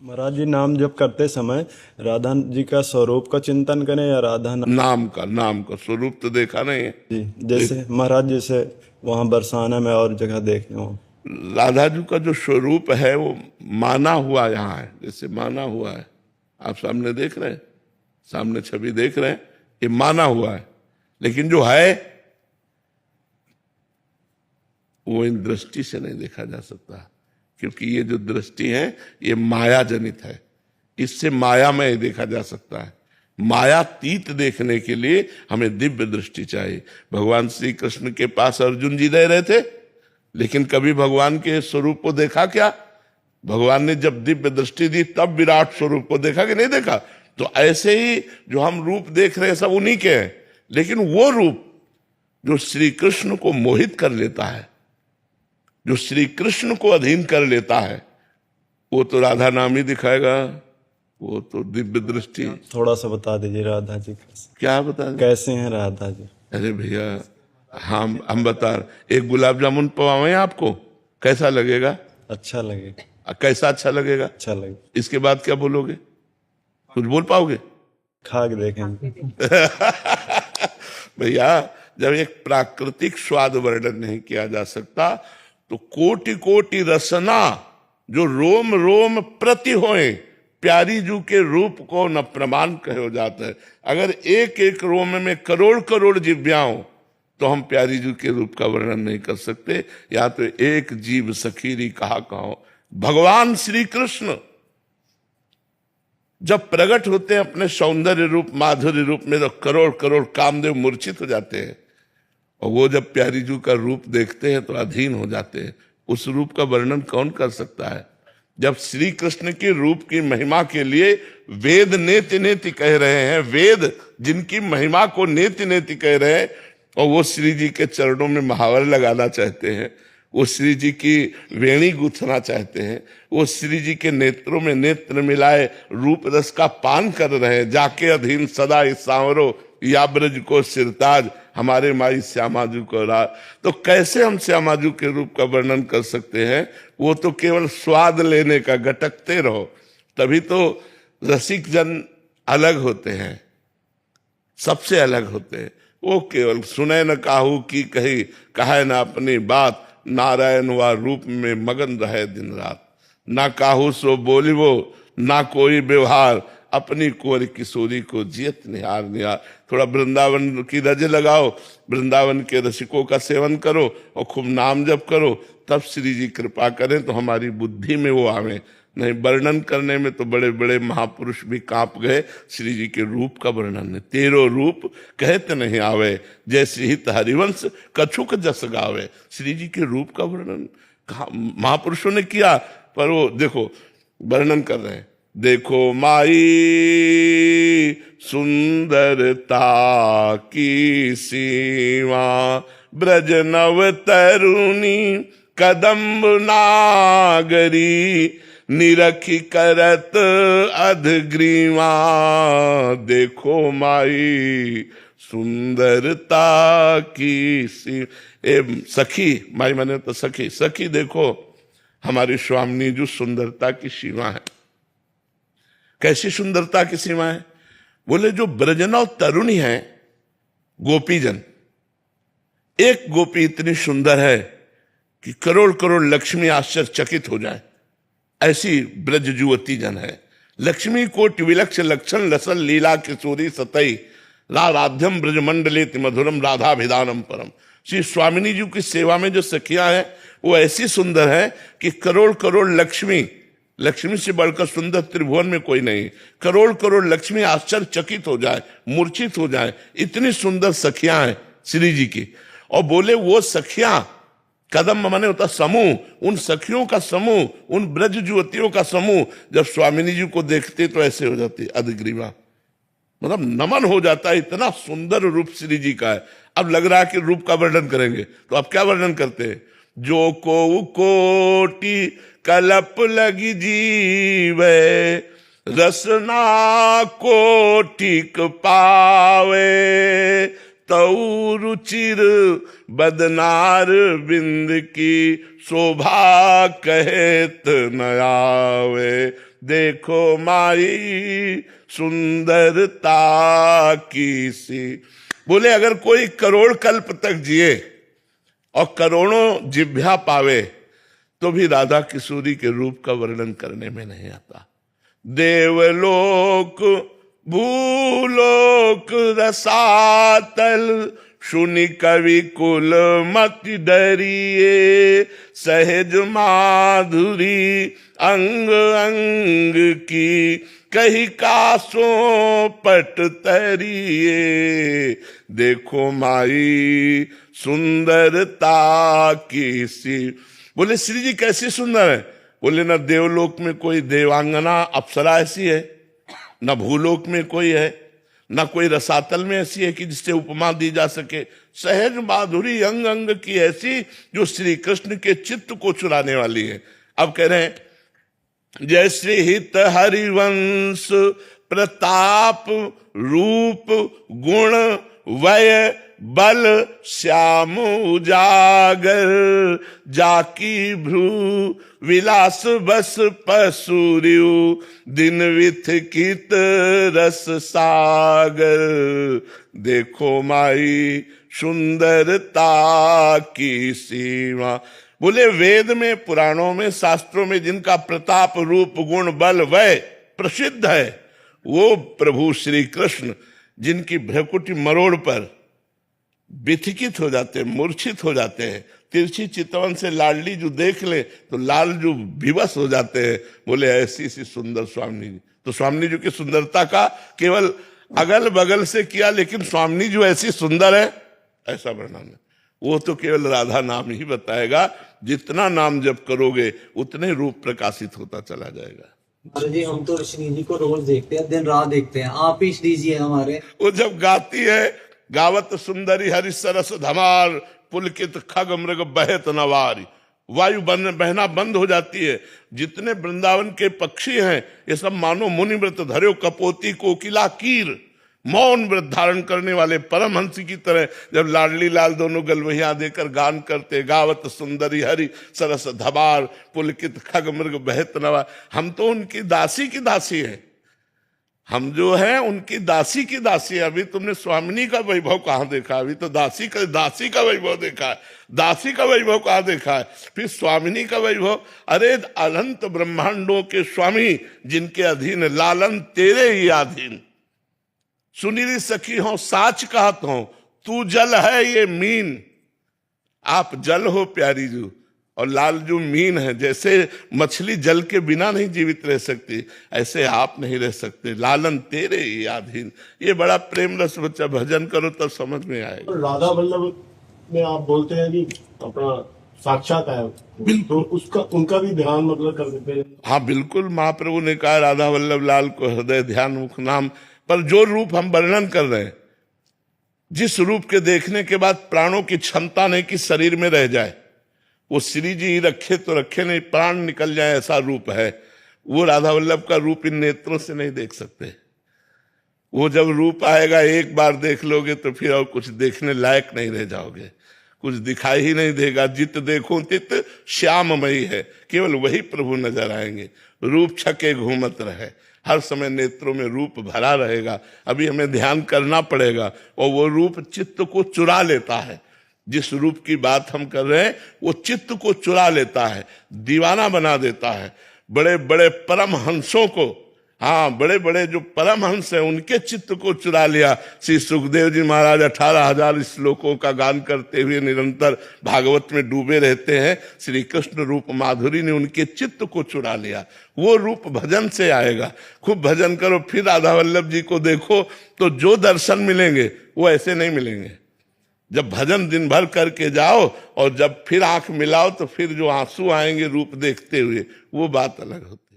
महाराज जी, नाम जप करते समय राधा जी का स्वरूप का चिंतन करें या राधा नाम का स्वरूप तो देखा नहीं है। जी? जैसे महाराज, जैसे वहाँ बरसाना में और जगह देखने हो। राधा जी का जो स्वरूप है वो माना हुआ यहाँ है, जैसे माना हुआ है। आप सामने देख रहे हैं, सामने छवि देख रहे हैं, ये माना हुआ है। लेकिन जो है वो इन दृष्टि से नहीं देखा जा सकता, क्योंकि ये जो दृष्टि है ये माया जनित है। इससे माया में ही देखा जा सकता है। मायातीत देखने के लिए हमें दिव्य दृष्टि चाहिए। भगवान श्री कृष्ण के पास अर्जुन जी रह रहे थे, लेकिन कभी भगवान के स्वरूप को देखा क्या? भगवान ने जब दिव्य दृष्टि दी तब विराट स्वरूप को देखा कि नहीं देखा? तो ऐसे ही जो हम रूप देख रहे हैं सब उन्हीं के हैं, लेकिन वो रूप जो श्री कृष्ण को मोहित कर लेता है, जो श्री कृष्ण को अधीन कर लेता है, वो तो राधा नाम ही दिखाएगा। वो तो दिव्य दृष्टि। थोड़ा सा बता दीजिए राधा जी क्या बता दें? कैसे हैं राधा जी? अरे भैया, हम बता, एक गुलाब जामुन पवावें आपको, कैसा लगेगा? अच्छा लगे। कैसा अच्छा लगेगा? अच्छा लगे। इसके बाद क्या बोलोगे? कुछ बोल पाओगे? खा के देखेंगे। भैया, जब एक प्राकृतिक स्वाद वर्णन नहीं किया जा सकता तो कोटि कोटि रसना जो रोम रोम प्रति होए प्यारी जू के रूप को न प्रमाण कहो जाता है। अगर एक एक रोम में करोड़ करोड़ जिव्याओं तो हम प्यारी जू के रूप का वर्णन नहीं कर सकते। या तो एक जीव सखीरी कहा कहो। भगवान श्री कृष्ण जब प्रकट होते हैं अपने सौंदर्य रूप माधुर्य रूप में, तो करोड़ करोड़ कामदेव मूर्छित हो जाते हैं, और वो जब प्यारी जू का रूप देखते हैं तो अधीन हो जाते हैं। उस रूप का वर्णन कौन कर सकता है? जब श्री कृष्ण के रूप की महिमा के लिए वेद नेति नेति कह रहे हैं, वेद जिनकी महिमा को नेति नेति कह रहे हैं, और वो श्री जी के चरणों में महावर लगाना चाहते हैं, वो श्री जी की वेणी गूंथना चाहते हैं, वो श्री जी के नेत्रों में नेत्र मिलाए रूप रस का पान कर रहे हैं, जाके अधीन सदा इस सांवरो या ब्रज को सिरताज, हमारे माई श्यामाजू को राज। तो कैसे हम श्यामाजू के रूप का वर्णन कर सकते हैं? वो तो केवल स्वाद लेने का, गटकते रहो। तभी तो रसिक जन अलग होते हैं, सबसे अलग होते हैं। वो केवल सुने न काहू की कही, कहे न अपनी बात, नारायण व रूप में मगन रहे दिन रात। ना काहू सो बोलिवो, ना कोई व्यवहार, अपनी कुंवर किशोरी को जियत निहार निहार। थोड़ा वृंदावन की रज लगाओ, वृंदावन के रसिकों का सेवन करो और खूब नाम जप करो, तब श्री जी कृपा करें तो हमारी बुद्धि में वो आवे। नहीं, वर्णन करने में तो बड़े बड़े महापुरुष भी कांप गए। श्री जी के रूप का वर्णन, तेरो रूप कहते नहीं आवे, जैसे हित हरिवंश कछुक जस गावे। श्री जी के रूप का वर्णन कहा महापुरुषों ने किया, पर वो देखो वर्णन कर रहे हैं। देखो माई सुंदरता की सीमा, ब्रज नव तरुणी कदम्ब नागरी, निरखी करत अधग्रीवा। देखो माई सुंदरता की सखी, माई माने तो सखी, सखी देखो हमारी स्वामिनी जो सुंदरता की सीमा है। कैसी सुंदरता की सीमा है? बोले जो ब्रजनव तरुणी है, गोपीजन, एक गोपी इतनी सुंदर है कि करोड़ करोड़ लक्ष्मी आश्चर्यचकित हो जाए, ऐसी ब्रज जुवती जन है। लक्ष्मी कोट विलक्ष लक्षण लसन लीला किशोरी सतई, राधाध्यम ब्रजमंडले मधुरम राधाभिधानम परम। श्री स्वामिनी जी की सेवा में जो सखियां हैं वो ऐसी सुंदर है कि करोड़ करोड़ लक्ष्मी, लक्ष्मी से बढ़कर सुंदर त्रिभुवन में कोई नहीं, करोड़ करोड़ लक्ष्मी आश्चर्यचकित हो जाए, मूर्छित हो जाए, इतनी सुंदर सखियां हैं श्री जी की। और बोले वो सखियां, कदम माने होता समूह, उन सखियों का समूह, उन ब्रज युवतियों का समूह जब स्वामिनी जी को देखते तो ऐसे हो जाती अधग्रीवा, मतलब नमन हो जाता है। इतना सुंदर रूप श्री जी का है। अब लग रहा है कि रूप का वर्णन करेंगे, तो अब क्या वर्णन करते हैं? जो को कोटि कलप लगी जीवे, रसना कोटिक पावे, तऊ रुचिर बदनार बिंद की शोभा कहत न आवे। देखो माई सुंदरता की सी। बोले अगर कोई करोड़ कल्प तक जिए और करोड़ों जिह्वा पावे तो भी राधा किशोरी के रूप का वर्णन करने में नहीं आता। देवलोक भूलोक रसातल सुनि कवि कुल मत डरिए, सहज माधुरी अंग अंग की कही कासों पट तरिए, देखो माई सुंदरता की सी। बोले श्री जी कैसी सुंदर है? बोले न देवलोक में कोई देवांगना अप्सरा ऐसी है, न भूलोक में कोई है, न कोई रसातल में ऐसी है कि जिससे उपमा दी जा सके। सहज माधुरी अंग अंग की ऐसी जो श्री कृष्ण के चित्त को चुराने वाली है। अब कह रहे हैं जय श्री हित हरिवंश प्रताप रूप गुण वय बल श्याम उजागर, जाकी भ्रू विलास बस पसूर्यु दिन विथकित रस सागर, देखो माई सुंदरता की सीमा। बोले वेद में पुराणों में शास्त्रों में जिनका प्रताप रूप गुण बल वय प्रसिद्ध है वो प्रभु श्री कृष्ण, जिनकी भ्रकुटी मरोड़ पर विथिकित हो जाते हैं, मूर्छित हो जाते हैं। तिरछी चितवन से लाडली जो देख ले तो लाल जो विवश हो जाते हैं। बोले ऐसी सी सुंदर स्वामी जी। तो स्वामी जी की सुंदरता का केवल अगल बगल से किया, लेकिन स्वामी जी ऐसी सुंदर है ऐसा वर्णन है वो तो केवल राधा नाम ही बताएगा। जितना नाम जप करोगे उतने रूप प्रकाशित होता चला जाएगा। अरे जी हम तो श्री जी को रोज देखते हैं, दिन रात देखते हैं, आप ही श्री जी है हमारे। वो जब गाती है गावत सुंदरी हरि सरस धमार, पुलकित खग मृग बहत नवारी, वायु बहना बंद हो जाती है। जितने वृंदावन के पक्षी हैं ये सब मानो मुनि व्रत धर्यो कपोती कोकिला कीर, मौन व्रत धारण करने वाले परमहंस की तरह जब लाडली लाल दोनों गलवहियां देकर गान करते, गावत सुंदरी हरि सरस धबार, पुलकित खग मृग बहत नवा। हम तो उनकी दासी की दासी हैं, हम जो है उनकी दासी की दासी। अभी तुमने स्वामिनी का वैभव कहाँ देखा? अभी तो दासी का वैभव देखा है। दासी का वैभव कहाँ देखा है? फिर स्वामिनी का वैभव। अरे अनंत ब्रह्मांडों के स्वामी जिनके अधीन, लालन तेरे ही अधीन, सुनीली सखी हो साच कहत हो, तू जल है ये मीन। आप जल हो प्यारी जू और लाल जो मीन है। जैसे मछली जल के बिना नहीं जीवित रह सकती, ऐसे आप नहीं रह सकते, लालन तेरे ही अधीन। ये बड़ा प्रेम रस बच्चा, भजन करो तब समझ में आएगा। राधा वल्लभ में आप बोलते हैं कि अपना साक्षात है, तो उसका उनका भी ध्यान मतलब कर देते हैं। हाँ बिल्कुल, महाप्रभु ने कहा राधा वल्लभ लाल को हृदय ध्यान मुख नाम। पर जो रूप हम वर्णन कर रहे हैं, जिस रूप के देखने के बाद प्राणों की क्षमता नहीं कि शरीर में रह जाए, वो श्री जी रखे तो रखे नहीं, प्राण निकल जाए ऐसा रूप है। वो राधा वल्लभ का रूप इन नेत्रों से नहीं देख सकते। वो जब रूप आएगा एक बार देख लोगे तो फिर और कुछ देखने लायक नहीं रह जाओगे, कुछ दिखाई ही नहीं देगा। जित देखो तित श्याममयी है, केवल वही प्रभु नजर आएंगे। रूप छके घूमत रहे, हर समय नेत्रों में रूप भरा रहेगा। अभी हमें ध्यान करना पड़ेगा और वो रूप चित्त को चुरा लेता है। जिस रूप की बात हम कर रहे हैं वो चित्त को चुरा लेता है, दीवाना बना देता है। बड़े बड़े परमहंसों को, हाँ बड़े बड़े जो परमहंस हैं उनके चित्त को चुरा लिया। श्री सुखदेव जी महाराज 18,000 श्लोकों का गान करते हुए निरंतर भागवत में डूबे रहते हैं। श्री कृष्ण रूप माधुरी ने उनके चित्त को चुरा लिया। वो रूप भजन से आएगा। खूब भजन करो, फिर राधा वल्लभ जी को देखो तो जो दर्शन मिलेंगे वो ऐसे नहीं मिलेंगे। जब भजन दिन भर करके जाओ और जब फिर आंख मिलाओ तो फिर जो आंसू आएंगे रूप देखते हुए, वो बात अलग होती है।